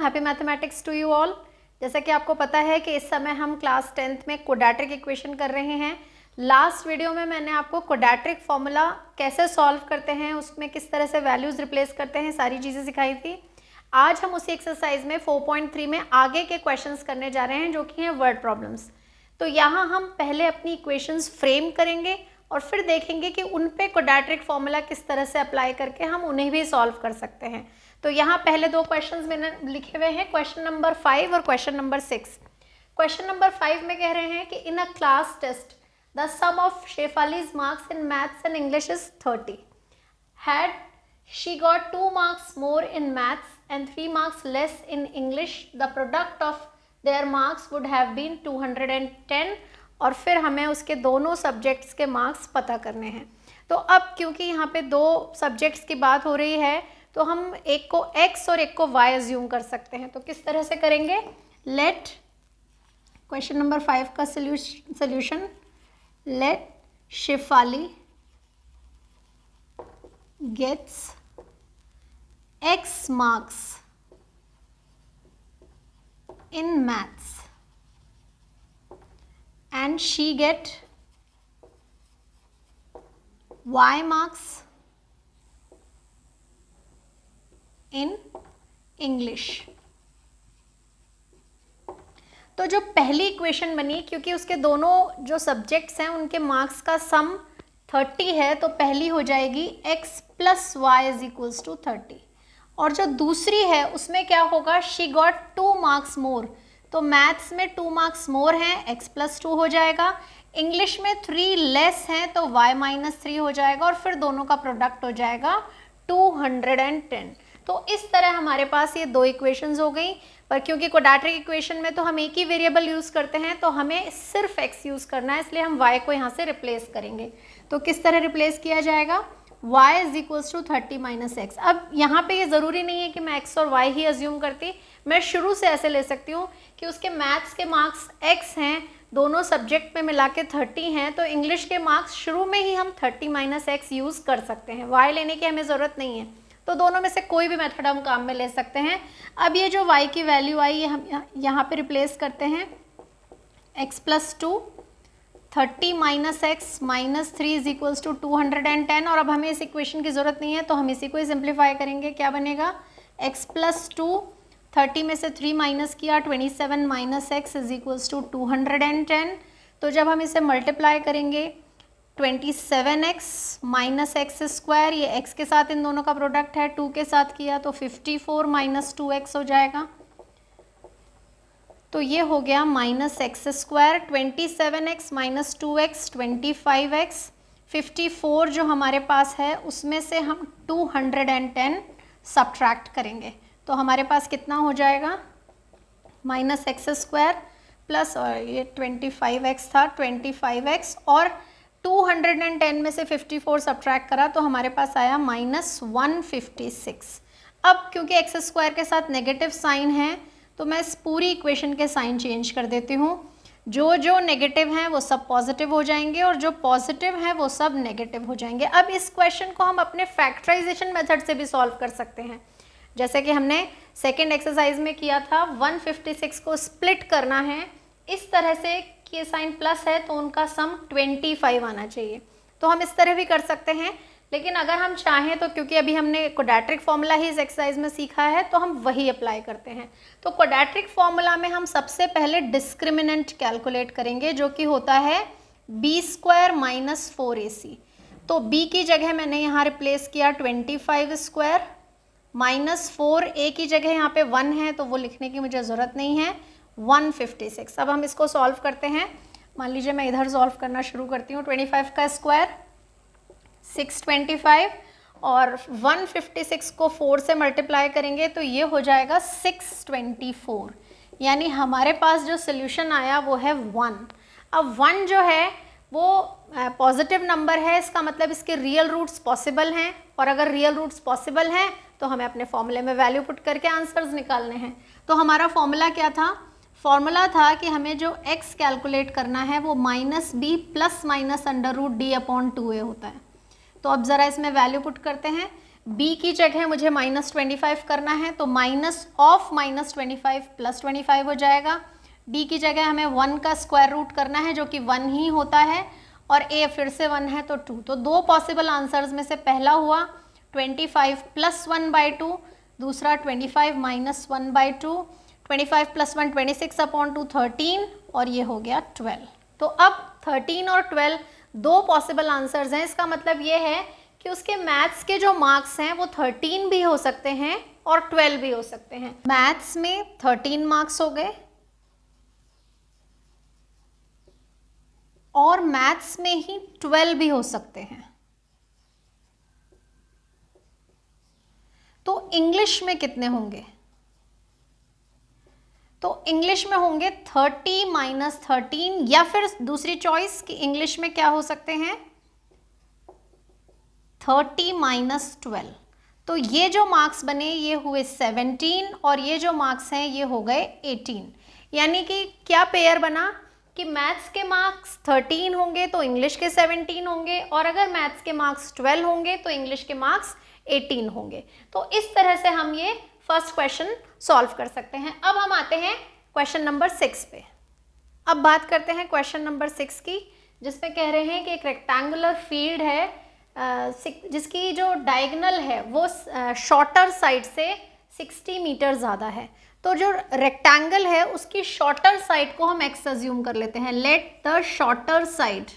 Happy mathematics to you all. जैसा कि आपको पता है कि इस समय हम क्लास 10th में क्वाड्रेटिक इक्वेशन कर रहे हैं। लास्ट वीडियो में मैंने आपको क्वाड्रेटिक फॉर्मूला कैसे सॉल्व करते हैं, उसमें किस तरह से वैल्यूज रिप्लेस करते हैं, सारी चीज़ें सिखाई थी। आज हम उसी एक्सरसाइज में 4.3 में आगे के क्वेश्चंस करने जा रहे हैं, जो कि हैं वर्ड प्रॉब्लम्स। तो यहाँ हम पहले अपनी इक्वेशंस फ्रेम करेंगे और फिर देखेंगे कि उन पे क्वाड्रेटिक फॉर्मूला किस तरह से अप्लाई करके हम उन्हें भी सॉल्व कर सकते हैं। तो यहाँ पहले दो क्वेश्चंस मैंने लिखे हुए हैं, क्वेश्चन नंबर 5 और क्वेश्चन नंबर 6। क्वेश्चन नंबर 5 में कह रहे हैं कि in a class test the sum of Shefali's marks in maths and English is 30. Had she got 2 marks more in maths and 3 marks less in English, the product of their marks would have been 210. और फिर हमें उसके दोनों subjects के marks पता करने हैं। तो अब क्योंकि यहाँ पे दो सब्जेक्ट्स की बात हो रही है, तो हम एक को x और एक को y अज्यूम कर सकते हैं। तो किस तरह से करेंगे? लेट क्वेश्चन नंबर 5 का solution, let Shefali gets x marks in maths and she get y marks in English। तो जो पहली इक्वेशन बनी, क्योंकि उसके दोनों जो सब्जेक्ट्स हैं उनके मार्क्स का सम 30 है, तो पहली हो जाएगी x plus y is equals to 30। और जो दूसरी है उसमें क्या होगा? She got 2 marks more. तो मैथ्स में 2 मार्क्स मोर हैं, x प्लस 2 हो जाएगा। इंग्लिश में 3 लेस हैं, तो y माइनस 3 हो जाएगा और फिर दोनों का प्रोडक्ट हो जाएगा 210। तो इस तरह हमारे पास ये दो इक्वेशंस हो गई। पर क्योंकि क्वाड्रेटिक इक्वेशन में तो हम एक ही वेरिएबल यूज़ करते हैं, तो हमें सिर्फ x यूज़ करना है, इसलिए हम y को यहाँ से रिप्लेस करेंगे। तो किस तरह रिप्लेस किया जाएगा? y is equals to 30 minus x. अब यहाँ पे ये ज़रूरी नहीं है कि मैं x और y ही अज्यूम करती, मैं शुरू से ऐसे ले सकती हूँ कि उसके मैथ्स के मार्क्स x हैं, दोनों सब्जेक्ट में मिला के 30 हैं, तो इंग्लिश के मार्क्स शुरू में ही हम 30 माइनस एक्स यूज़ कर सकते हैं, y लेने की हमें ज़रूरत नहीं है। तो दोनों में से कोई भी मेथड हम काम में ले सकते हैं। अब ये जो y की वैल्यू आई, ये हम यहाँ पे रिप्लेस करते हैं, x plus 2, 30 minus x minus 3 is equals to 210। और अब हमें इस इक्वेशन की ज़रूरत नहीं है, तो हम इसी को ही सिंप्लीफाई करेंगे। क्या बनेगा? x प्लस 2, 30 में से 3 माइनस किया, 27 minus x is equals to 210। तो जब हम इसे मल्टीप्लाई करेंगे, 27x माइनस एक्स स्क्वायर, ये x के साथ इन दोनों का प्रोडक्ट है, 2 के साथ किया तो 54 माइनस 2x हो जाएगा। तो ये हो गया minus x square, 27x minus 2x 25x, 54 जो हमारे पास है उसमें से हम 210 सब्ट्रैक्ट करेंगे, तो हमारे पास कितना हो जाएगा? माइनस एक्स स्क्वायर प्लस, और ये 25x था, 25x और 210 में से 54 सब्ट्रैक्ट करा तो हमारे पास आया माइनस 156। अब क्योंकि एक्स स्क्वायर के साथ नेगेटिव साइन है, तो मैं इस पूरी इक्वेशन के साइन चेंज कर देती हूँ। जो जो नेगेटिव हैं वो सब पॉजिटिव हो जाएंगे और जो पॉजिटिव हैं वो सब नेगेटिव हो जाएंगे। अब इस क्वेश्चन को हम अपने फैक्टराइजेशन मेथड से भी सॉल्व कर सकते हैं, जैसे कि हमने सेकेंड एक्सरसाइज में किया था। 156 को स्प्लिट करना है इस तरह से कि साइन प्लस है तो उनका सम 25 आना चाहिए, तो हम इस तरह भी कर सकते हैं। लेकिन अगर हम चाहें तो, क्योंकि अभी हमने क्वाड्रेटिक फॉर्मूला ही इस एक्सरसाइज में सीखा है, तो हम वही अप्लाई करते हैं। तो क्वाड्रेटिक फॉर्मूला में हम सबसे पहले डिस्क्रिमिनेंट कैलकुलेट करेंगे, जो कि होता है b स्क्वायर माइनस 4ac। तो b की जगह मैंने यहाँ रिप्लेस किया 25 स्क्वायर माइनस 4a की जगह यहाँ पे 1 है, तो वो लिखने की मुझे ज़रूरत नहीं है, 156। अब हम इसको सॉल्व करते हैं। मान लीजिए मैं इधर सॉल्व करना शुरू करती हूँ। 25 का स्क्वायर 625 और 156 को 4 से मल्टीप्लाई करेंगे तो ये हो जाएगा 624। यानी हमारे पास जो सोल्यूशन आया वो है 1। अब 1 जो है वो पॉजिटिव नंबर है, इसका मतलब इसके रियल रूट्स पॉसिबल हैं, और अगर रियल रूट्स पॉसिबल हैं तो हमें अपने फॉर्मूले में वैल्यू पुट करके आंसर्स निकालने हैं। तो हमारा फॉर्मूला क्या था? फॉर्मूला था कि हमें जो x कैलकुलेट करना है वो minus b plus minus under root d upon 2a होता है। तो अब ज़रा इसमें वैल्यू पुट करते हैं। b की जगह मुझे -25 करना है, तो माइनस ऑफ -25 प्लस 25 हो जाएगा। d की जगह हमें 1 का स्क्वायर रूट करना है जो कि 1 ही होता है, और a फिर से 1 है तो 2। तो दो पॉसिबल आंसर्स में से पहला हुआ 25 प्लस 1/2, दूसरा 25 माइनस 1/2। 25 प्लस 1 26/2 13, और ये हो गया 12। तो अब 13 और 12 दो पॉसिबल आंसर्स हैं। इसका मतलब ये है कि उसके मैथ्स के जो मार्क्स हैं वो 13 भी हो सकते हैं और 12 भी हो सकते हैं। मैथ्स में 13 मार्क्स हो गए और मैथ्स में ही 12 भी हो सकते हैं। तो इंग्लिश में कितने होंगे? तो इंग्लिश में होंगे 30 माइनस 13, या फिर दूसरी चॉइस कि इंग्लिश में क्या हो सकते हैं 30 माइनस 12। तो ये जो मार्क्स बने ये हुए 17 और ये जो मार्क्स हैं ये हो गए 18। यानी कि क्या पेयर बना कि मैथ्स के मार्क्स 13 होंगे तो इंग्लिश के 17 होंगे, और अगर मैथ्स के मार्क्स 12 होंगे तो इंग्लिश के मार्क्स 18 होंगे। तो इस तरह से हम ये फर्स्ट क्वेश्चन सॉल्व कर सकते हैं। अब हम आते हैं क्वेश्चन नंबर 6 पे। अब बात करते हैं क्वेश्चन नंबर 6 की, जिसमें कह रहे हैं कि एक रेक्टेंगुलर फील्ड है जिसकी जो डायगोनल है वो शॉर्टर साइड से 60 मीटर ज़्यादा है। तो जो रेक्टेंगल है उसकी शॉर्टर साइड को हम एक्स अज्यूम कर लेते हैं। Let the shorter side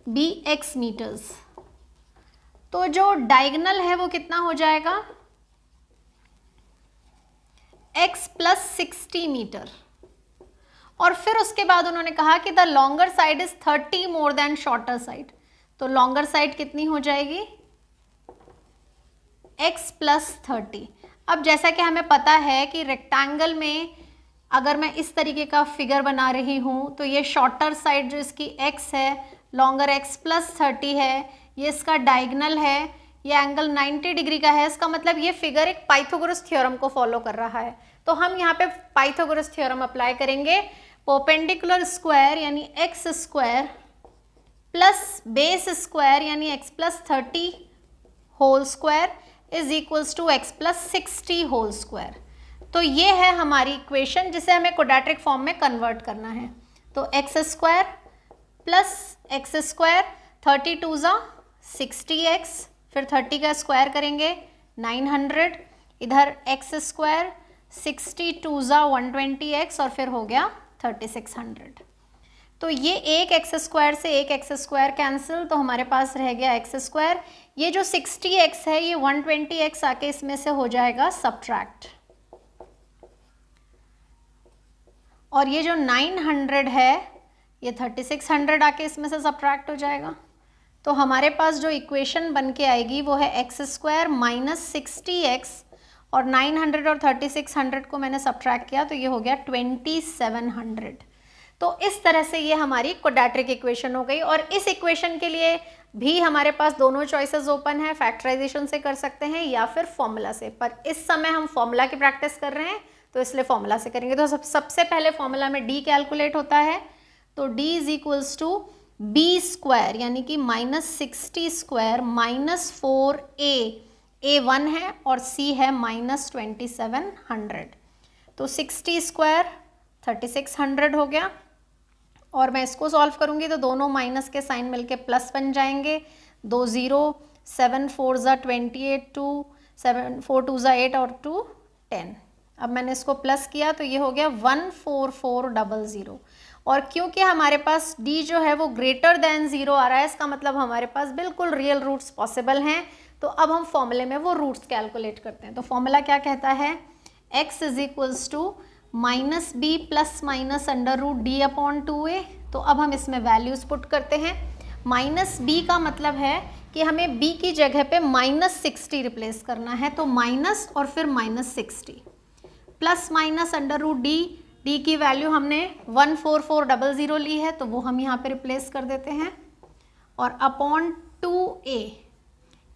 be x metres. तो जो डायगोनल है वो कितना हो जाएगा x प्लस 60 मीटर। और फिर उसके बाद उन्होंने कहा कि the longer side is 30 more than shorter side. तो लॉन्गर साइड कितनी हो जाएगी x प्लस 30। अब जैसा कि हमें पता है कि रेक्टेंगल में अगर मैं इस तरीके का फिगर बना रही हूँ तो ये शॉर्टर साइड जो इसकी x है, लॉन्गर x प्लस 30 है, ये इसका डायगोनल है, ये एंगल 90 डिग्री का है। इसका मतलब ये फिगर एक पाइथागोरस थ्योरम को फॉलो कर रहा है। तो हम यहाँ पे पाइथागोरस थ्योरम अप्लाई करेंगे। परपेंडिकुलर स्क्वायर यानी x square plus base square यानी x plus 30 whole square is equals to x plus 60 whole square. तो ये है हमारी इक्वेशन जिसे हमें क्वाड्रेटिक फॉर्म में कन्वर्ट करना है। तो x square plus x square 32 ज़ा 60x, फिर 30 का स्क्वायर करेंगे 900, इधर एक्स स्क्वायर 62 ज़ा 120x और फिर हो गया 3600। तो ये एक एक्स स्क्वायर से एक एक्स स्क्वायर कैंसिल, तो हमारे पास रह गया एक्स स्क्वायर। ये जो 60x है ये 120x आके इसमें से हो जाएगा सब्ट्रैक्ट, और ये जो 900 है ये 3600 आके इसमें से सब्ट्रैक्ट हो जाएगा। तो हमारे पास जो इक्वेशन बन के आएगी वो है एक्स स्क्वायर माइनस 60x, और 900 और 3600 को मैंने सब्ट्रैक्ट किया तो ये हो गया 2700। तो इस तरह से ये हमारी क्वाड्रेटिक इक्वेशन हो गई। और इस इक्वेशन के लिए भी हमारे पास दोनों चॉइसेस ओपन है, फैक्टराइजेशन से कर सकते हैं या फिर फॉर्मूला से, पर इस समय हम फॉर्मूला की प्रैक्टिस कर रहे हैं तो इसलिए फॉर्मूला से करेंगे। तो सबसे पहले फॉर्मूला में d कैलकुलेट होता है, तो d is equals to b square यानी कि -60 स्क्वायर -4a, a 1 है और c है -2700। तो 60 स्क्वायर 3600 हो गया, और मैं इसको सॉल्व करूंगी तो दोनों माइनस के साइन मिलके प्लस बन जाएंगे। 2 0, 7 4 ज़ा 28, 2 7 4 2 ज़ा 8 और 2 10। अब मैंने इसको प्लस किया तो ये हो गया 14400। और क्योंकि हमारे पास d जो है वो ग्रेटर देन 0 आ रहा है, इसका मतलब हमारे पास बिल्कुल रियल रूट्स पॉसिबल हैं। तो अब हम फॉर्मूले में वो रूट्स कैलकुलेट करते हैं। तो फॉर्मूला क्या कहता है, x is equals to minus b plus minus under root d upon 2a। तो अब हम इसमें वैल्यूज पुट करते हैं। माइनस बी का मतलब है कि हमें b की जगह पे -60 रिप्लेस करना है, तो माइनस और फिर -60 plus minus under root d की वैल्यू हमने 14400 ली है तो वो हम यहाँ पे रिप्लेस कर देते हैं, और अपॉन 2a,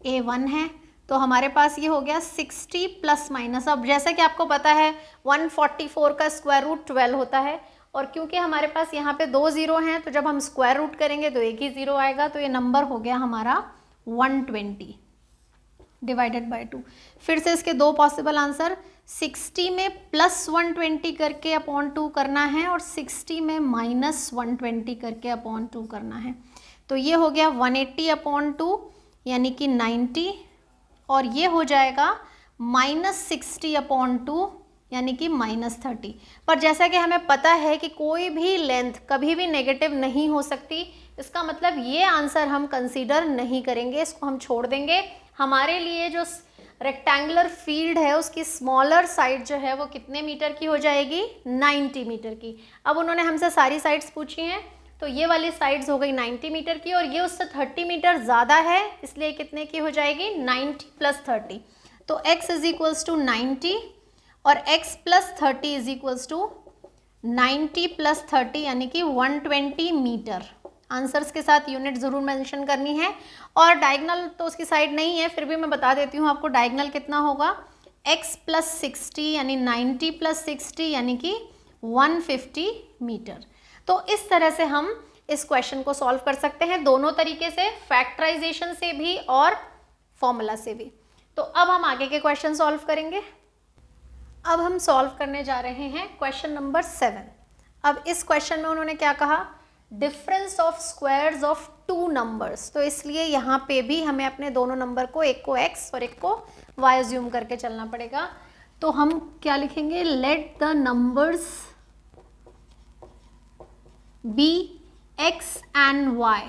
a 1 है तो हमारे पास ये हो गया 60 प्लस माइनस। अब जैसा कि आपको पता है 144 का स्क्वायर रूट 12 होता है और क्योंकि हमारे पास यहाँ पे 2 ज़ीरो हैं तो जब हम स्क्वायर रूट करेंगे तो एक ही ज़ीरो आएगा, तो ये नंबर हो गया हमारा 120 डिवाइडेड बाय 2। फिर से इसके दो पॉसिबल आंसर, 60 में प्लस 120 करके अपॉन 2 करना है और 60 में माइनस 120 करके अपॉन 2 करना है। तो ये हो गया 180 अपॉन 2 यानी कि 90, और ये हो जाएगा माइनस 60 अपॉन 2 यानी कि माइनस 30। पर जैसा कि हमें पता है कि कोई भी लेंथ कभी भी नेगेटिव नहीं हो सकती, इसका मतलब ये आंसर हम कंसीडर नहीं करेंगे, इसको हम छोड़ देंगे। हमारे लिए जो रेक्टेंगुलर फील्ड है उसकी स्मॉलर साइड जो है वो कितने मीटर की हो जाएगी, 90 मीटर की। अब उन्होंने हमसे सारी साइड्स पूछी हैं, तो ये वाली साइड्स हो गई 90 मीटर की और ये उससे 30 मीटर ज़्यादा है, इसलिए कितने की हो जाएगी, 90 प्लस 30। तो x इज इक्वल्स टू 90 और x plus 30 is equals to 90 plus 30 यानी कि 120 मीटर। आंसर्स के साथ यूनिट ज़रूर मेंशन करनी है, और डायगनल तो उसकी साइड नहीं है, फिर भी मैं बता देती हूँ आपको डायगनल कितना होगा, x प्लस 60 यानी 90 प्लस 60 यानी कि 150 मीटर। तो इस तरह से हम इस क्वेश्चन को सॉल्व कर सकते हैं, दोनों तरीके से, फैक्टराइजेशन से भी और फॉर्मूला से भी। तो अब हम आगे के क्वेश्चन सॉल्व करेंगे। अब हम सॉल्व करने जा रहे हैं क्वेश्चन नंबर 7। अब इस क्वेश्चन में उन्होंने क्या कहा, difference of squares of 2 numbers. तो इसलिए यहाँ पे भी हमें अपने दोनों नंबर को, एक को x और एक को y अज्यूम करके चलना पड़ेगा। तो हम क्या लिखेंगे, let the numbers be x and y।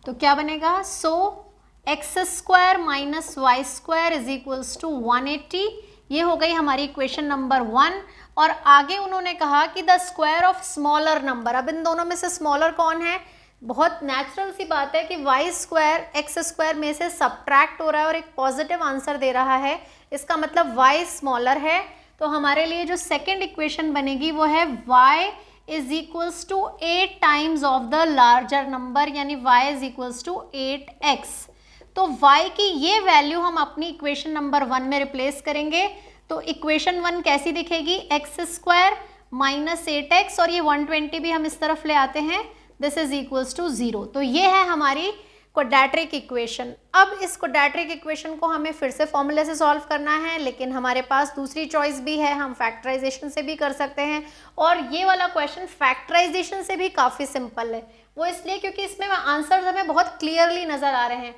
तो क्या बनेगा, so x square minus y square is equals to 180। ये हो गई हमारी इक्वेशन नंबर 1। और आगे उन्होंने कहा कि the square of smaller number. अब इन दोनों में से स्मॉलर कौन है, बहुत नेचुरल सी बात है कि वाई स्क्वायर एक्स स्क्वायर में से सब्ट्रैक्ट हो रहा है और एक पॉजिटिव आंसर दे रहा है, इसका मतलब वाई स्मॉलर है। तो हमारे लिए जो सेकेंड इक्वेशन बनेगी वो है y is equals to 8 times of the larger number, यानी y is equals to 8x। तो y की ये वैल्यू हम अपनी इक्वेशन नंबर 1 में रिप्लेस करेंगे। तो इक्वेशन 1 कैसी दिखेगी, एक्स स्क्वायर माइनस 8x, और ये 120 भी हम इस तरफ ले आते हैं, दिस इज इक्वल्स टू 0। तो ये है हमारी क्वाड्रेटिक इक्वेशन। अब इस क्वाड्रेटिक इक्वेशन को हमें फिर से फॉर्मूले से सॉल्व करना है, लेकिन हमारे पास दूसरी चॉइस भी है, हम फैक्टराइजेशन से भी कर सकते हैं। और ये वाला क्वेश्चन फैक्टराइजेशन से भी काफ़ी सिंपल है, वो इसलिए क्योंकि इसमें आंसर्स हमें बहुत क्लियरली नज़र आ रहे हैं।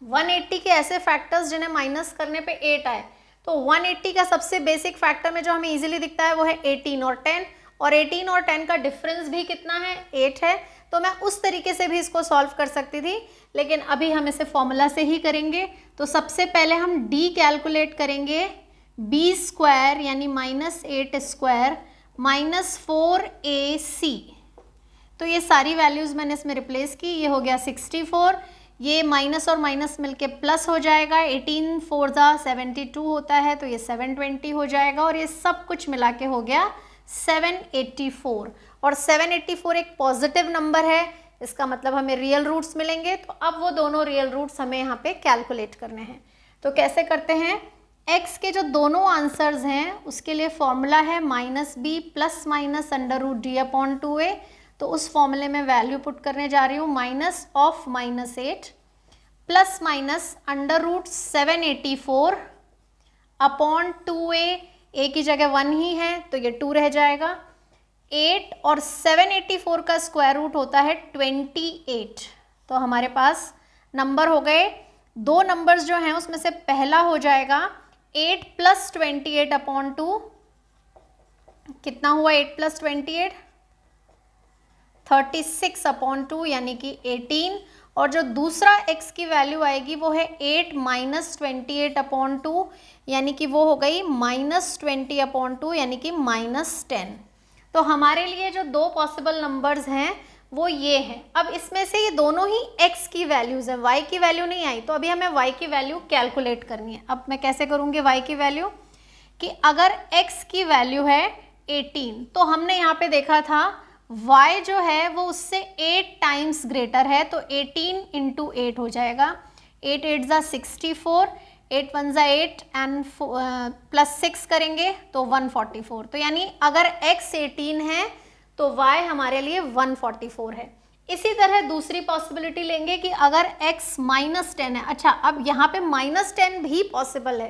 180 के ऐसे फैक्टर्स जिन्हें माइनस करने पे 8 आए, तो 180 का सबसे बेसिक फैक्टर में जो हमें इजीली दिखता है वो है 18 और 10, और 18 और 10 का डिफरेंस भी कितना है, 8 है। तो मैं उस तरीके से भी इसको सॉल्व कर सकती थी, लेकिन अभी हम इसे फॉर्मूला से ही करेंगे। तो सबसे पहले हम d कैलकुलेट करेंगे, b स्क्वायर यानी माइनस 8 स्क्वायर माइनस 4ac। तो ये सारी वैल्यूज़ मैंने इसमें रिप्लेस की, ये हो गया 64, ये माइनस और माइनस मिलके प्लस हो जाएगा, 18 4 जा 72 होता है, तो ये 720 हो जाएगा, और ये सब कुछ मिला के हो गया 784। और 784 एक पॉजिटिव नंबर है, इसका मतलब हमें रियल रूट्स मिलेंगे। तो अब वो दोनों रियल रूट्स हमें यहाँ पे कैलकुलेट करने हैं। तो कैसे करते हैं, x के जो दोनों आंसर्स हैं उसके लिए फॉर्मूला है minus b plus minus under root d upon 2a। तो उस फॉर्मूले में वैल्यू पुट करने जा रही हूँ, minus of minus 8 plus minus under root 784 upon 2a, a की जगह 1 ही है तो ये 2 रह जाएगा। 8 और 784 का स्क्वायर रूट होता है 28। तो हमारे पास नंबर हो गए, दो नंबर्स जो हैं उसमें से पहला हो जाएगा 8 प्लस 28 अपॉन 2। कितना हुआ 8 प्लस 28, 36 अपॉन 2 यानी कि 18। और जो दूसरा x की वैल्यू आएगी वो है 8 माइनस 28 अपॉन 2, यानी कि वो हो गई माइनस 20 अपॉन 2 यानी कि माइनस 10। तो हमारे लिए जो दो पॉसिबल नंबर्स हैं वो ये हैं। अब इसमें से ये दोनों ही x की वैल्यूज़ हैं, y की वैल्यू नहीं आई, तो अभी हमें y की वैल्यू कैलकुलेट करनी है। अब मैं कैसे करूँगी y की वैल्यू, कि अगर x की वैल्यू है 18, तो हमने यहाँ पे देखा था y जो है वो उससे 8 टाइम्स ग्रेटर है, तो 18 इंटू 8 हो जाएगा, 8 8 जा 64, 8 1 जा 8 एंड प्लस 6 करेंगे तो 144। तो यानी अगर x 18 है तो y हमारे लिए 144 है। इसी तरह दूसरी पॉसिबिलिटी लेंगे कि अगर x -10 है। अच्छा, अब यहाँ पे -10 भी पॉसिबल है,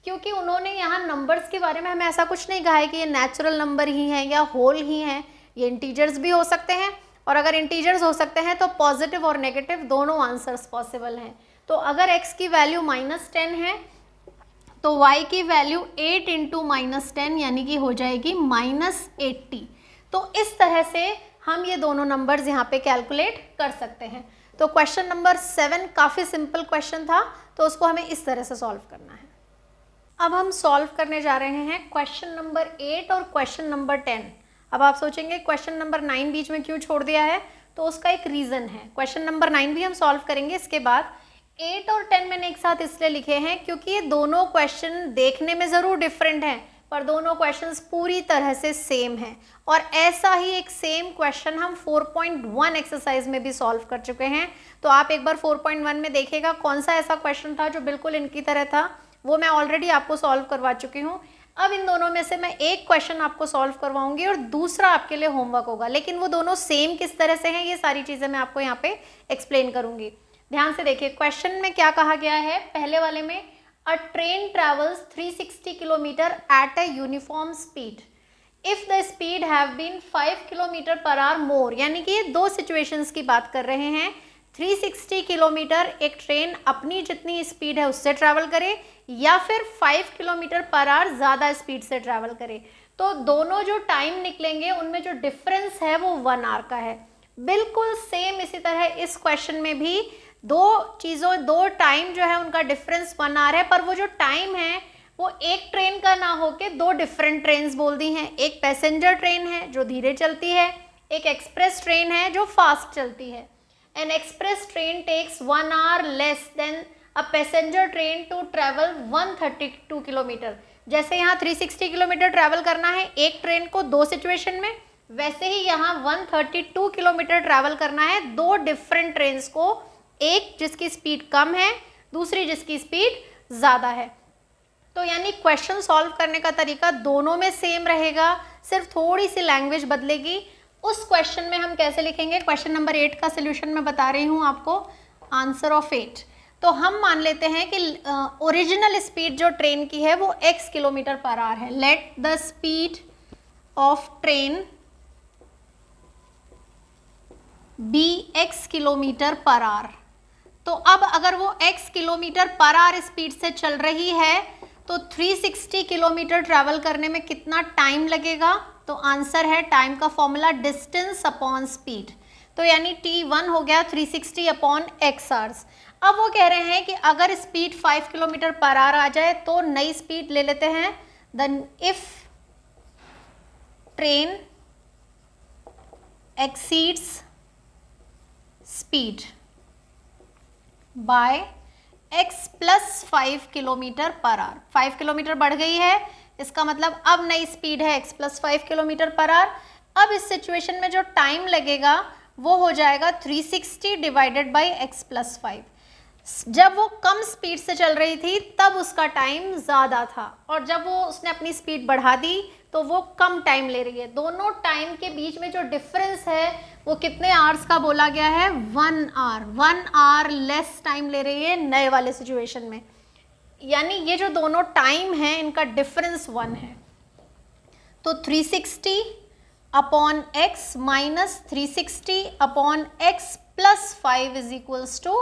क्योंकि उन्होंने यहाँ नंबर्स के बारे में हमें ऐसा कुछ नहीं कहा है कि ये नेचुरल नंबर ही हैं या होल ही हैं, ये इंटीजर्स भी हो सकते हैं, और अगर इंटीजर्स हो सकते हैं तो पॉजिटिव और नेगेटिव दोनों आंसर्स पॉसिबल हैं। तो अगर x की वैल्यू -10 है तो y की वैल्यू 8 इंटू -10 यानी कि हो जाएगी -80। तो इस तरह से हम ये दोनों नंबर्स यहाँ पे कैलकुलेट कर सकते हैं। तो क्वेश्चन नंबर 7 काफ़ी सिंपल क्वेश्चन था, तो उसको हमें इस तरह से सॉल्व करना है। अब हम सॉल्व करने जा रहे हैं क्वेश्चन नंबर 8 और क्वेश्चन नंबर 10। अब आप सोचेंगे क्वेश्चन नंबर 9 बीच में क्यों छोड़ दिया है, तो उसका एक रीज़न है। क्वेश्चन नंबर 9 भी हम सॉल्व करेंगे, इसके बाद 8 और 10 मैंने एक साथ इसलिए लिखे हैं क्योंकि ये दोनों क्वेश्चन देखने में ज़रूर डिफरेंट हैं, पर दोनों क्वेश्चंस पूरी तरह से सेम हैं। और ऐसा ही एक सेम क्वेश्चन हम 4.1 एक्सरसाइज में भी सॉल्व कर चुके हैं। तो आप एक बार 4.1 में देखिएगा कौन सा ऐसा क्वेश्चन था जो बिल्कुल इनकी तरह था, वो मैं ऑलरेडी आपको सॉल्व करवा चुकी हूँ। अब इन दोनों में से मैं एक क्वेश्चन आपको सॉल्व करवाऊंगी और दूसरा आपके लिए होमवर्क होगा, लेकिन वो दोनों सेम किस तरह से हैं ये सारी चीज़ें मैं आपको यहाँ पे एक्सप्लेन करूंगी। ध्यान से देखिए, क्वेश्चन में क्या कहा गया है। पहले वाले में a train travels 360 kilometre at a uniform speed if the speed have been 5 kilometre per hour more, यानी कि ये दो सिचुएशंस की बात कर रहे हैं। 360 किलोमीटर एक ट्रेन अपनी जितनी स्पीड है उससे ट्रैवल करे, या फिर 5 किलोमीटर पर आवर ज़्यादा स्पीड से ट्रैवल करे। तो दोनों जो टाइम निकलेंगे उनमें जो डिफरेंस है वो 1 आवर का है। बिल्कुल सेम इसी तरह इस क्वेश्चन में भी दो टाइम जो है उनका डिफरेंस 1 आवर है, पर वो जो टाइम है वो एक ट्रेन का ना होके दो डिफरेंट ट्रेन्स बोल दी हैं। एक पैसेंजर ट्रेन है जो धीरे चलती है, एक एक्सप्रेस ट्रेन है जो फास्ट चलती है। An express train takes 1 hour less than a passenger train to travel 132 kilometre. जैसे यहाँ 360 किलोमीटर ट्रैवल करना है एक ट्रेन को दो सिचुएशन में, वैसे ही यहाँ 132 किलोमीटर ट्रैवल करना है दो डिफरेंट ट्रेन्स को, एक जिसकी स्पीड कम है, दूसरी जिसकी स्पीड ज़्यादा है। तो यानी क्वेश्चन सॉल्व करने का तरीका दोनों में सेम रहेगा, सिर्फ थोड़ी सी लैंग्वेज बदलेगी। उस क्वेश्चन में हम कैसे लिखेंगे, क्वेश्चन नंबर 8 का सॉल्यूशन मैं बता रही हूँ आपको, आंसर ऑफ 8। तो हम मान लेते हैं कि ओरिजिनल स्पीड जो ट्रेन की है वो x किलोमीटर पर आवर है। Let the speed of train be x kilometre per hour. तो अब अगर वो x kilometre per hour speed से चल रही है तो 360 किलोमीटर ट्रैवल करने में कितना टाइम लगेगा, तो आंसर है टाइम का फॉर्मूला डिस्टेंस अपॉन स्पीड। तो यानी t1 हो गया 360 अपॉन x आवर्स। अब वो कह रहे हैं कि अगर स्पीड 5 किलोमीटर पर आवर आ जाए तो नई स्पीड ले लेते हैं। Then if train exceeds speed by x plus 5 kilometre per hour. 5 kilometre बढ़ गई है, इसका मतलब अब नई स्पीड है x plus 5 kilometre per our. अब इस सिचुएशन में जो टाइम लगेगा वो हो जाएगा 360 डिवाइडेड बाई x प्लस 5। जब वो कम स्पीड से चल रही थी तब उसका टाइम ज़्यादा था, और जब वो उसने अपनी स्पीड बढ़ा दी तो वो कम टाइम ले रही है। दोनों टाइम के बीच में जो डिफरेंस है वो कितने आवर्स का बोला गया है, 1 आवर। 1 आवर लेस टाइम ले रही है नए वाले सिचुएशन में, यानी ये जो दोनों टाइम है इनका डिफरेंस 1 है। तो 360 upon x minus 360 upon x plus 5 is equals to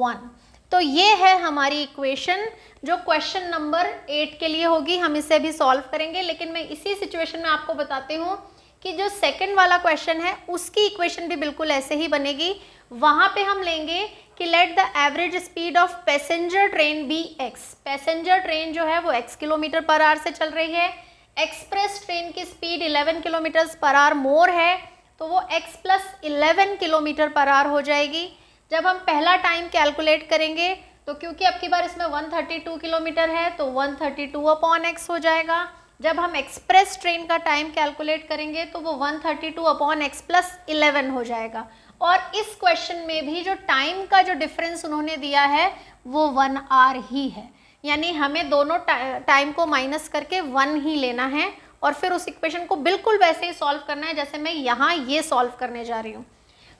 1। तो ये है हमारी इक्वेशन जो क्वेश्चन नंबर 8 के लिए होगी। हम इसे भी सॉल्व करेंगे, लेकिन मैं इसी सिचुएशन में आपको बताती हूँ कि जो सेकंड वाला क्वेश्चन है उसकी इक्वेशन भी बिल्कुल ऐसे ही बनेगी। वहाँ पे हम लेंगे कि let the average speed of passenger train be x। Passenger train जो है वो x किलोमीटर पर आवर से चल रही है, एक्सप्रेस ट्रेन की स्पीड 11 किलोमीटर पर आवर मोर है, तो वो x plus 11 kilometre per our हो जाएगी। जब हम पहला टाइम कैलकुलेट करेंगे तो क्योंकि अब की बार इसमें 132 किलोमीटर है तो 132 अपॉन x हो जाएगा। जब हम एक्सप्रेस ट्रेन का टाइम कैलकुलेट करेंगे तो वो 132 अपॉन x प्लस 11 हो जाएगा। और इस क्वेश्चन में भी जो टाइम का जो डिफरेंस उन्होंने दिया है वो 1 आवर ही है, यानी हमें दोनों टाइम को माइनस करके 1 ही लेना है और फिर उस इक्वेशन को बिल्कुल वैसे ही सॉल्व करना है जैसे मैं यहाँ ये सॉल्व करने जा रही हूँ।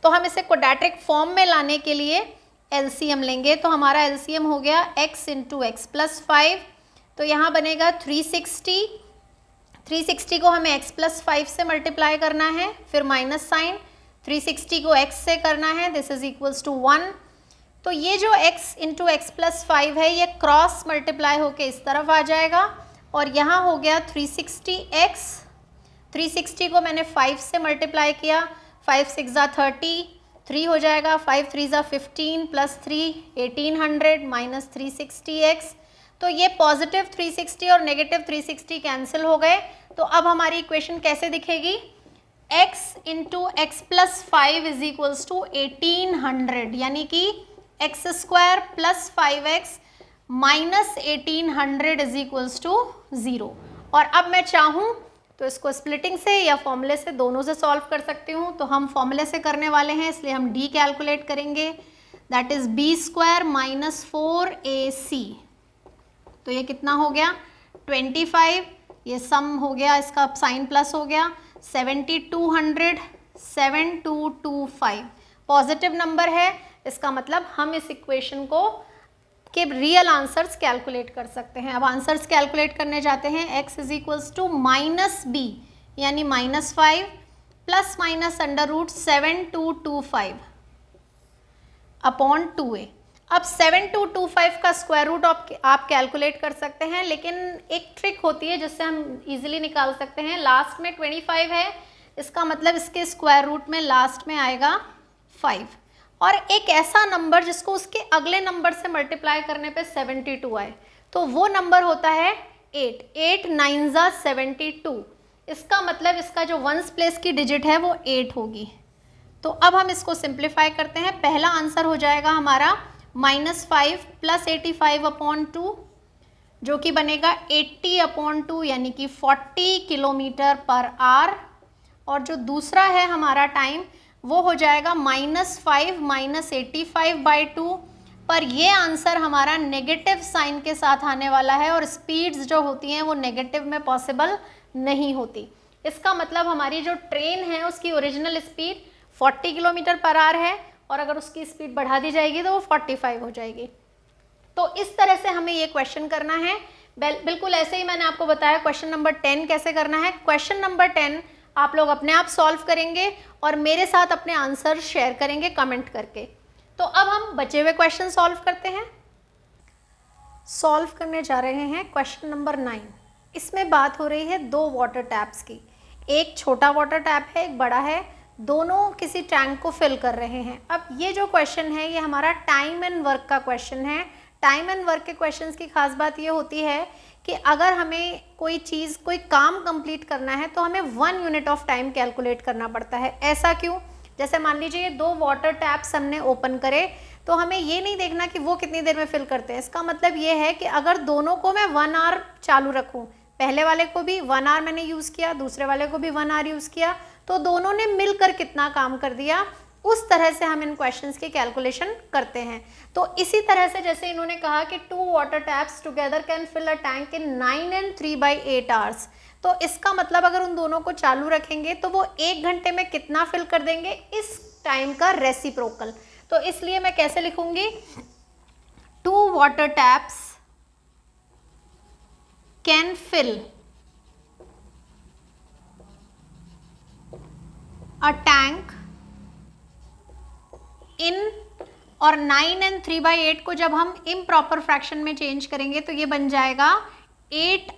तो हम इसे क्वाड्रेटिक फॉर्म में लाने के लिए एलसीएम लेंगे। तो हमारा एलसीएम हो गया x इंटू एक्स प्लस 5, तो यहाँ बनेगा 360। 360 को हमें x प्लस 5 से मल्टीप्लाई करना है, फिर माइनस साइन, 360 को x से करना है, दिस इज इक्वल्स टू 1। तो ये जो x इंटू एक्स प्लस 5 है ये क्रॉस मल्टीप्लाई होके इस तरफ आ जाएगा और यहाँ हो गया 360x। 360 को मैंने 5 से मल्टीप्लाई किया, 5 6 ज़ा 30, 3 हो जाएगा, 5 3 ज़ा 15 प्लस 3 1800 माइनस 360x। तो ये पॉजिटिव 360 और नेगेटिव 360 कैंसिल हो गए। तो अब हमारी इक्वेशन कैसे दिखेगी, x into x plus 5 is equals to 1800, यानी कि x square plus 5x minus 1800 is equals to 0। और अब मैं चाहूँ तो इसको स्प्लिटिंग से या फॉर्मूले से, दोनों से सॉल्व कर सकती हूँ। तो हम फॉर्मूले से करने वाले हैं इसलिए हम d कैलकुलेट करेंगे, that is b square minus 4ac। तो ये कितना हो गया 25, ये सम हो गया, इसका साइन प्लस हो गया 7200, 7225 पॉजिटिव नंबर है। इसका मतलब हम इस इक्वेशन को के रियल आंसर्स कैलकुलेट कर सकते हैं। अब आंसर्स कैलकुलेट करने जाते हैं। x is equals to minus B यानी minus 5 plus minus under root 7225 upon 2a। अब 7225 का स्क्वायर रूट आप कैलकुलेट कर सकते हैं, लेकिन एक ट्रिक होती है जिससे हम इजीली निकाल सकते हैं। लास्ट में 25 है, इसका मतलब इसके स्क्वायर रूट में लास्ट में आएगा 5 और एक ऐसा नंबर जिसको उसके अगले नंबर से मल्टीप्लाई करने पे 72 आए, तो वो नंबर होता है 8। 8 9 ज़ा 72, इसका मतलब इसका जो वंस प्लेस की डिजिट है वो 8 होगी। तो अब हम इसको सिंप्लीफाई करते हैं। पहला आंसर हो जाएगा हमारा -5 प्लस 85 अपॉन 2, जो कि बनेगा 80 अपॉन 2 यानी कि 40 किलोमीटर पर आवर। और जो दूसरा है हमारा टाइम वो हो जाएगा -5 माइनस 85/2, पर ये आंसर हमारा नेगेटिव साइन के साथ आने वाला है और स्पीड्स जो होती हैं वो नेगेटिव में पॉसिबल नहीं होती। इसका मतलब हमारी जो ट्रेन है उसकी original speed 40 kilometre per hour है और अगर उसकी स्पीड बढ़ा दी जाएगी तो वो 45 हो जाएगी। तो इस तरह से हमें ये क्वेश्चन करना है। बिल्कुल ऐसे ही मैंने आपको बताया क्वेश्चन नंबर 10 कैसे करना है। क्वेश्चन नंबर 10 आप लोग अपने आप सॉल्व करेंगे और मेरे साथ अपने आंसर शेयर करेंगे कमेंट करके। तो अब हम बचे हुए क्वेश्चन सॉल्व करते हैं। सॉल्व करने जा रहे हैं क्वेश्चन नंबर 9। इसमें बात हो रही है 2 वाटर टैप्स की। एक छोटा वाटर टैप है, एक बड़ा है, दोनों किसी टैंक को फिल कर रहे हैं। अब ये जो क्वेश्चन है ये हमारा टाइम एंड वर्क का क्वेश्चन है। टाइम एंड वर्क के क्वेश्चंस की खास बात ये होती है कि अगर हमें कोई चीज़, कोई काम कंप्लीट करना है तो हमें 1 यूनिट ऑफ टाइम कैलकुलेट करना पड़ता है। ऐसा क्यों? जैसे मान लीजिए ये 2 वाटर टैप्स हमने ओपन करे तो हमें ये नहीं देखना कि वो कितनी देर में फिल करते हैं। इसका मतलब ये है कि अगर दोनों को मैं 1 आवर चालू रखूँ, पहले वाले को भी 1 आवर मैंने यूज़ किया, दूसरे वाले को भी 1 आवर यूज़ किया, तो दोनों ने मिलकर कितना काम कर दिया, उस तरह से हम इन क्वेश्चंस की कैलकुलेशन करते हैं। तो इसी तरह से जैसे इन्होंने कहा कि 2 water taps together can fill a tank in 9 and 3/8 hours, तो इसका मतलब अगर उन दोनों को चालू रखेंगे तो वो 1 घंटे में कितना फिल कर देंगे, इस टाइम का रेसिप्रोकल। तो इसलिए मैं कैसे लिखूंगी, 2 water taps can fill a tank in, और 9 and 3/8 को जब हम इम्प्रॉपर फ्रैक्शन में चेंज करेंगे तो ये बन जाएगा 75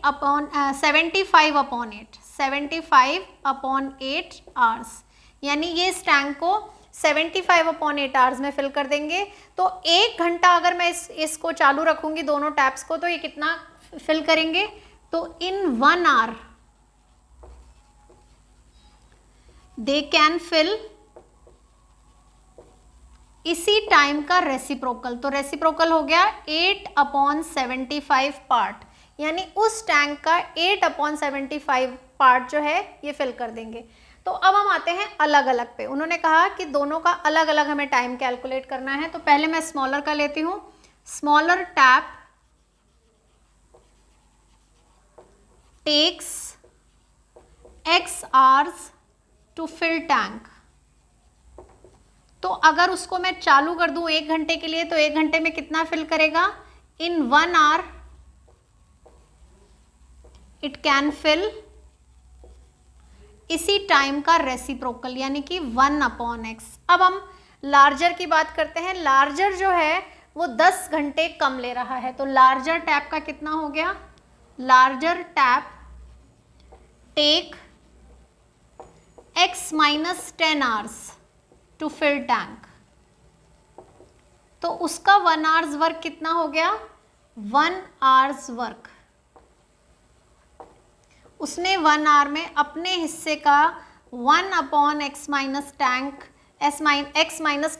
अपॉन 8, 75 अपॉन 8 आवर्स, यानी ये इस टैंक को 75 अपॉन 8 आवर्स में फिल कर देंगे। तो 1 घंटा अगर मैं इसको चालू रखूंगी दोनों टैप्स को तो ये कितना फिल करेंगे, तो इन 1 आवर दे कैन फिल इसी टाइम का रेसिप्रोकल। तो रेसिप्रोकल हो गया 8/75 पार्ट, यानी उस टैंक का 8/75 पार्ट जो है ये फिल कर देंगे। तो अब हम आते हैं अलग अलग पे। उन्होंने कहा कि दोनों का अलग अलग हमें टाइम कैलकुलेट करना है। तो पहले मैं स्मॉलर का लेती हूँ। Smaller tap takes x hours to fill tank। तो अगर उसको मैं चालू कर दूं 1 घंटे के लिए तो 1 घंटे में कितना फिल करेगा? इन 1 hour इट कैन फिल इसी टाइम का रेसिप्रोकल यानी कि 1/x। अब हम लार्जर की बात करते हैं। लार्जर जो है वो 10 घंटे कम ले रहा है, तो लार्जर टैप का कितना हो गया? Larger tap take x - 10 hours to fill tank, तो उसका 1 hours वर्क कितना हो गया? 1 hours वर्क। उसने 1 hour में अपने हिस्से का 1/x -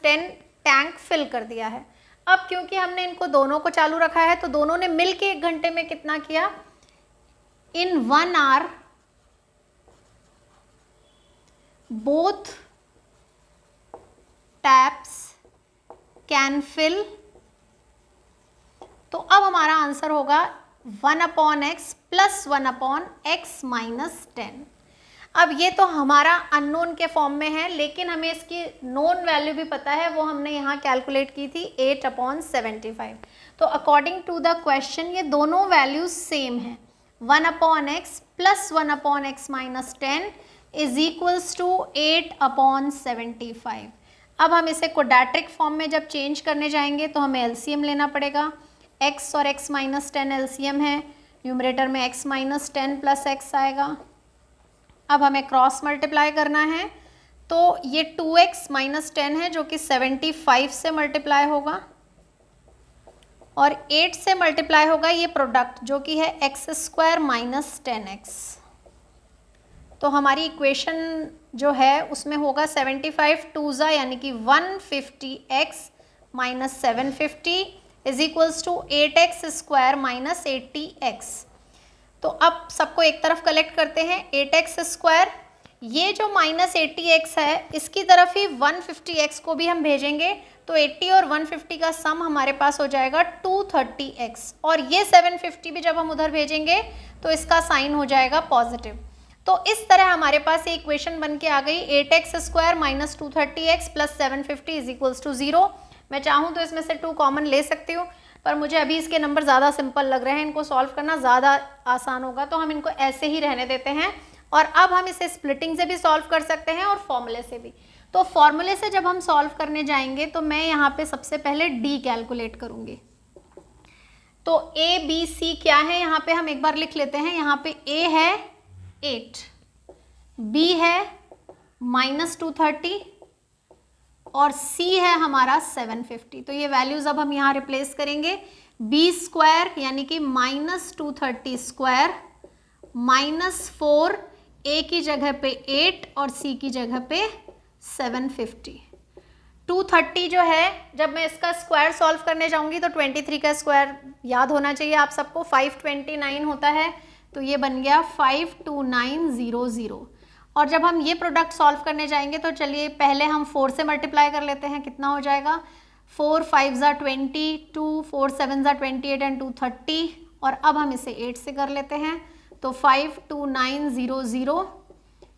10 टैंक फिल कर दिया है। अब क्योंकि हमने इनको दोनों को चालू रखा है तो दोनों ने मिलके 1 घंटे में कितना किया? In 1 hour both taps can fill. तो अब हमारा आंसर होगा 1/x + 1/x - 10। अब ये तो हमारा अननोन के फॉर्म में है, लेकिन हमें इसकी नोन वैल्यू भी पता है, वो हमने यहाँ कैलकुलेट की थी 8/75। तो अकॉर्डिंग टू द क्वेश्चन ये दोनों वैल्यूज सेम है। 1/x + 1/x - 10 = 8/75। अब हम इसे क्वाड्रेटिक फॉर्म में जब चेंज करने जाएंगे तो हमें एलसीएम लेना पड़ेगा। x और x - 10 एलसीएम है, न्यूमरेटर में x - 10 + x आएगा। अब हमें क्रॉस मल्टीप्लाई करना है, तो ये 2x - 10 है जो कि 75 से मल्टीप्लाई होगा और 8 से मल्टीप्लाई होगा ये प्रोडक्ट जो कि है x² - 10x। तो हमारी इक्वेशन जो है उसमें होगा 75 2 यानी कि 150x - 750 = 8x² - 80x। तो अब सबको एक तरफ कलेक्ट करते हैं। 8x², ये जो -80x है इसकी तरफ ही 150x को भी हम भेजेंगे, तो 80 और 150 का सम हमारे पास हो जाएगा 230x, और ये 750 भी जब हम उधर भेजेंगे तो इसका साइन हो जाएगा पॉजिटिव। तो इस तरह हमारे पास ये इक्वेशन बन के आ गई 8x² - 230x + 750 = 0। मैं चाहूँ तो इसमें से 2 कॉमन ले सकती हूँ, पर मुझे अभी इसके नंबर ज़्यादा सिंपल लग रहे हैं, इनको सॉल्व करना ज़्यादा आसान होगा, तो हम इनको ऐसे ही रहने देते हैं। और अब हम इसे स्प्लिटिंग से भी सॉल्व कर सकते हैं और फॉर्मूले से भी। तो फॉर्मूले से जब हम सॉल्व करने जाएंगे तो मैं यहाँ पे सबसे पहले d कैलकुलेट करूँगी। तो a b c क्या है यहाँ पे हम एक बार लिख लेते हैं। यहाँ पे a है 8, b है -230 और c है हमारा 750। तो ये वैल्यूज अब हम यहाँ रिप्लेस करेंगे। b² यानी कि -230² -4, a की जगह पे 8 और c की जगह पे 750। 230 जो है जब मैं इसका स्क्वायर सॉल्व करने जाऊंगी तो 23 का स्क्वायर याद होना चाहिए आप सबको, 529 होता है, तो ये बन गया 52900। और जब हम ये प्रोडक्ट सॉल्व करने जाएंगे तो चलिए पहले हम 4 से मल्टीप्लाई कर लेते हैं। कितना हो जाएगा? 4 5 = 20, 2 4 7 = 28 एंड 2 30। और अब हम इसे 8 से कर लेते हैं, तो 52900,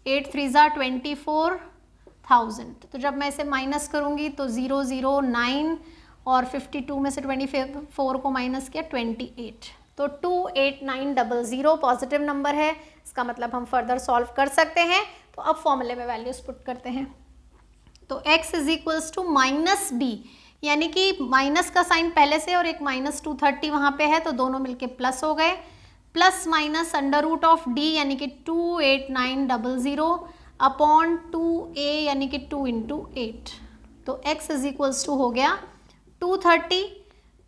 8 3 = 24,000। तो जब मैं इसे माइनस करूँगी तो 009 और 52 में से 24 को माइनस किया 28, तो 28900 पॉजिटिव नंबर है। इसका मतलब हम फर्दर सॉल्व कर सकते हैं। तो अब फॉर्मूले में वैल्यूज पुट करते हैं। तो x = -d, यानी कि माइनस का साइन पहले से और एक -230 वहाँ पे है, तो दोनों मिलके प्लस हो गए, प्लस माइनस √d यानी कि 28900 अपॉन 2a यानी कि 2 × 8। तो x = हो गया 230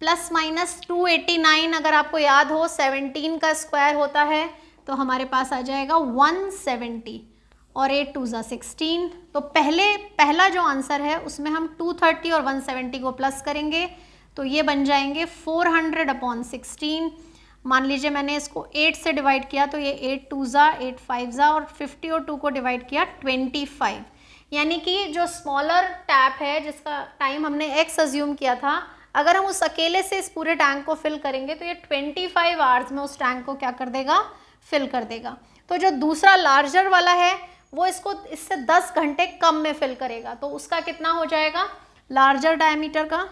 प्लस माइनस 289, अगर आपको याद हो 17 का स्क्वायर होता है तो हमारे पास आ जाएगा 170 और 8 2 = 16। तो पहला जो आंसर है उसमें हम 230 और 170 को प्लस करेंगे तो ये बन जाएंगे 400/16। मान लीजिए मैंने इसको 8 से डिवाइड किया तो ये 8 2 = 8 5 = और 50 और 2 को डिवाइड किया 25। यानी कि जो स्मॉलर टैप है जिसका टाइम हमने x अज्यूम किया था, अगर हम उस अकेले से इस पूरे टैंक को फिल करेंगे तो ये 25 आवर्स में उस टैंक को क्या कर देगा? फिल कर देगा। तो जो दूसरा लार्जर वाला है वो इसको इससे 10 घंटे कम में फिल करेगा। तो उसका कितना हो जाएगा, लार्जर डायमीटर का,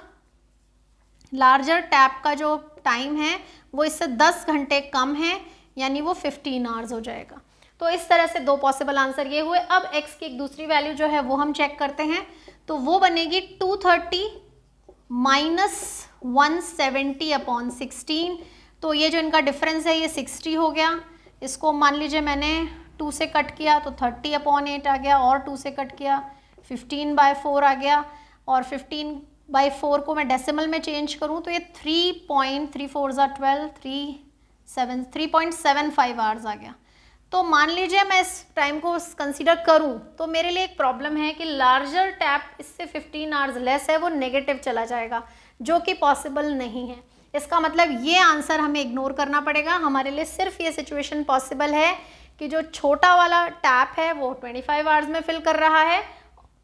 लार्जर टैप का जो टाइम है वो इससे 10 घंटे कम है, यानी वो 15 आवर्स हो जाएगा। तो इस तरह से दो पॉसिबल आंसर ये हुए। अब x की एक दूसरी वैल्यू जो है वो हम चेक करते हैं। तो वो बनेगी 230 माइनस 170/16। तो ये जो इनका डिफरेंस है ये 60 हो गया। इसको मान लीजिए मैंने 2 से कट किया तो 30/8 आ गया, और 2 से कट किया 15/4 आ गया, और 15/4 को मैं डेसिमल में चेंज करूँ तो ये 3.75 आवर्स आ गया। तो मान लीजिए मैं इस टाइम को कंसीडर करूं तो मेरे लिए एक प्रॉब्लम है कि लार्जर टैप इससे 15 आवर्स लेस है, वो नेगेटिव चला जाएगा, जो कि पॉसिबल नहीं है। इसका मतलब ये आंसर हमें इग्नोर करना पड़ेगा। हमारे लिए सिर्फ ये सिचुएशन पॉसिबल है कि जो छोटा वाला टैप है वो 25 आवर्स में फिल कर रहा है,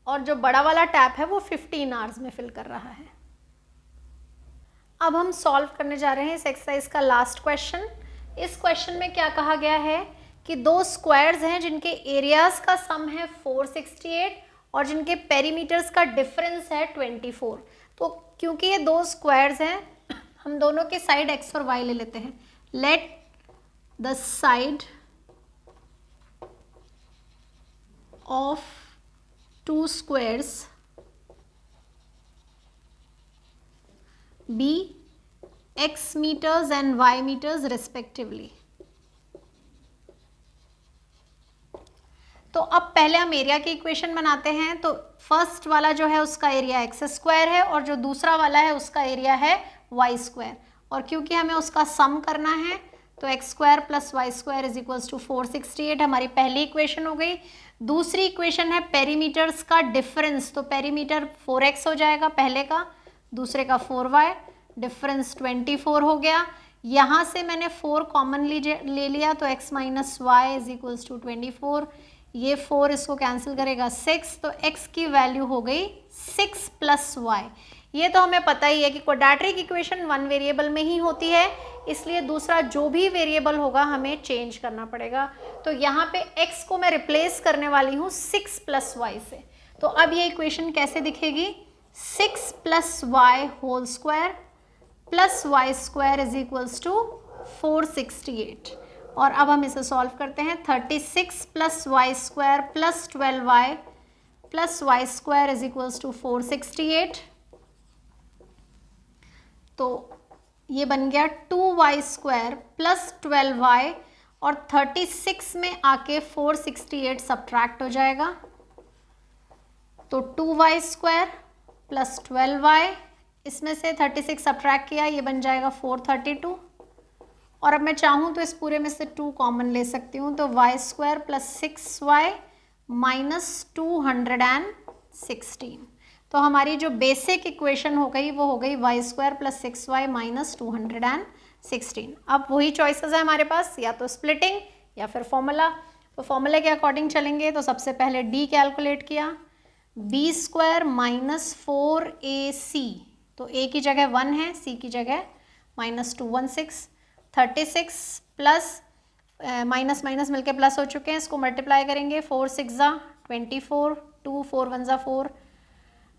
और जो बड़ा वाला टैप है वो 15 आवर्स में फिल कर रहा है। अब हम सॉल्व करने जा रहे हैं इस एक्सरसाइज का लास्ट क्वेश्चन। इस क्वेश्चन में क्या कहा गया है कि दो स्क्वायर्स हैं जिनके एरियाज का सम है 468 और जिनके पेरीमीटर्स का डिफरेंस है 24। तो क्योंकि ये दो स्क्वायर्स हैं, हम दोनों के साइड x और y ले लेते हैं। Let the side of two squares be x meters and y meters respectively। तो अब पहले हम एरिया की इक्वेशन बनाते हैं। तो फर्स्ट वाला जो है उसका एरिया x स्क्वायर है, और जो दूसरा वाला है उसका एरिया है y स्क्वायर। और क्योंकि हमें उसका सम करना है तो x square plus y square is equals to 468 हमारी पहली इक्वेशन हो गई। दूसरी इक्वेशन है पेरीमीटर्स का डिफरेंस। तो पेरीमीटर 4x हो जाएगा पहले का, दूसरे का 4y, डिफरेंस 24 हो गया। यहाँ से मैंने 4 कॉमनली ले लिया तो x minus y is equals to 24। ये 4 इसको कैंसिल करेगा 6, तो x की वैल्यू हो गई 6 प्लस वाई। ये तो हमें पता ही है कि क्वाड्रेटिक इक्वेशन 1 वेरिएबल में ही होती है, इसलिए दूसरा जो भी वेरिएबल होगा हमें चेंज करना पड़ेगा। तो यहाँ पे x को मैं रिप्लेस करने वाली हूँ 6 प्लस वाई से। तो अब ये इक्वेशन कैसे दिखेगी, 6 plus y whole square plus y square is equals to 468। और अब हम इसे सॉल्व करते हैं। 36 प्लस वाई स्क्वायर प्लस 12y plus y square is equals to 468। तो ये बन गया 2y स्क्वायर प्लस 12y, और 36 में आके 468 सब्ट्रैक्ट हो जाएगा। तो 2y स्क्वायर प्लस 12y, इसमें से 36 सब्ट्रैक्ट किया, ये बन जाएगा 432। और अब मैं चाहूँ तो इस पूरे में से 2 कॉमन ले सकती हूँ। तो y square plus 6y minus 216। तो हमारी जो बेसिक इक्वेशन हो गई वो हो गई y square plus 6y minus 216। अब वही चॉइसेस है हमारे पास, या तो स्प्लिटिंग या फिर फॉर्मूला। तो फॉर्मूले के अकॉर्डिंग चलेंगे। तो सबसे पहले d कैलकुलेट किया, b स्क्वायर माइनस 4ac, तो a की जगह 1 है, c की जगह माइनस 216। 36 प्लस माइनस माइनस मिलके प्लस हो चुके हैं, इसको मल्टीप्लाई करेंगे। 4 6 ज़ा 24, 2 4 1 ज़ा 4,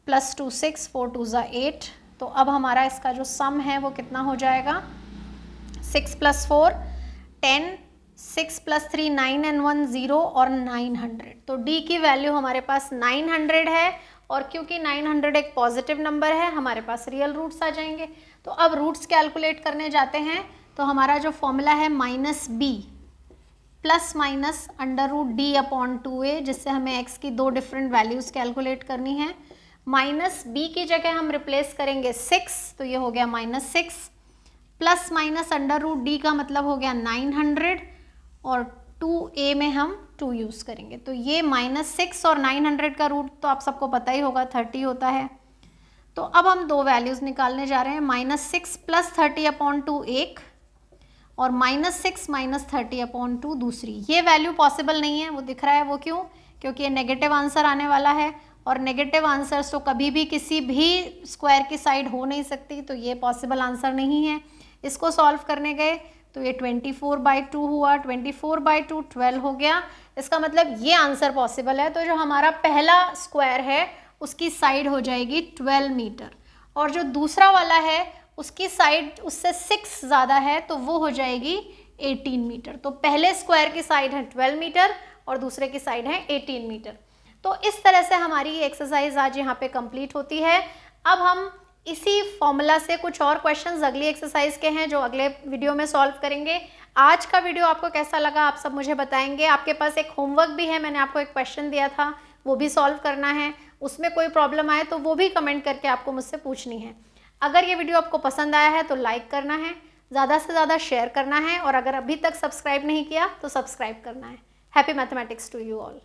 प्लस 2 6, 4 2 ज़ा 8। तो अब हमारा इसका जो सम है वो कितना हो जाएगा, 6 प्लस 4 10, 6 प्लस 3 9 and 1 0 और 900। तो d की वैल्यू हमारे पास 900 है, और क्योंकि 900 एक पॉजिटिव नंबर है हमारे पास रियल रूट्स आ जाएंगे। तो अब रूट्स कैलकुलेट करने जाते हैं। तो हमारा जो फॉर्मूला है minus b plus minus under root d upon 2a, जिससे हमें x की दो डिफरेंट वैल्यूज़ कैलकुलेट करनी है। माइनस बी की जगह हम रिप्लेस करेंगे 6, तो ये हो गया minus 6, plus minus under root d का मतलब हो गया 900, और 2a में हम 2 यूज़ करेंगे। तो ये माइनस 6 और 900 का रूट तो आप सबको पता ही होगा 30 होता है। तो अब हम दो वैल्यूज़ निकालने जा रहे हैं, माइनस 6 प्लस 30 अपॉन 2 एक, और माइनस 6 माइनस 30 अपॉन 2 दूसरी। ये वैल्यू पॉसिबल नहीं है, वो दिख रहा है। वो क्यों? क्योंकि ये नेगेटिव आंसर आने वाला है, और नेगेटिव आंसर्स तो कभी भी किसी भी स्क्वायर की साइड हो नहीं सकती, तो ये पॉसिबल आंसर नहीं है। इसको सॉल्व करने गए तो ये 24/2 हुआ, 24/2 12 हो गया। इसका मतलब ये आंसर पॉसिबल है। तो जो हमारा पहला स्क्वायर है उसकी साइड हो जाएगी 12 मीटर, और जो दूसरा वाला है उसकी साइड उससे 6 ज़्यादा है तो वो हो जाएगी 18 मीटर। तो पहले स्क्वायर की साइड है 12 मीटर और दूसरे की साइड है 18 मीटर। तो इस तरह से हमारी ये एक्सरसाइज आज यहाँ पे कंप्लीट होती है। अब हम इसी फॉर्मूला से कुछ और क्वेश्चंस अगली एक्सरसाइज के हैं जो अगले वीडियो में सॉल्व करेंगे। आज का वीडियो आपको कैसा लगा आप सब मुझे बताएंगे। आपके पास एक होमवर्क भी है, मैंने आपको एक क्वेश्चन दिया था वो भी सॉल्व करना है। उसमें कोई प्रॉब्लम आए तो वो भी कमेंट करके आपको मुझसे पूछनी है। अगर ये वीडियो आपको पसंद आया है तो लाइक करना है, ज़्यादा से ज़्यादा शेयर करना है, और अगर अभी तक सब्सक्राइब नहीं किया तो सब्सक्राइब करना है। Happy mathematics to you all.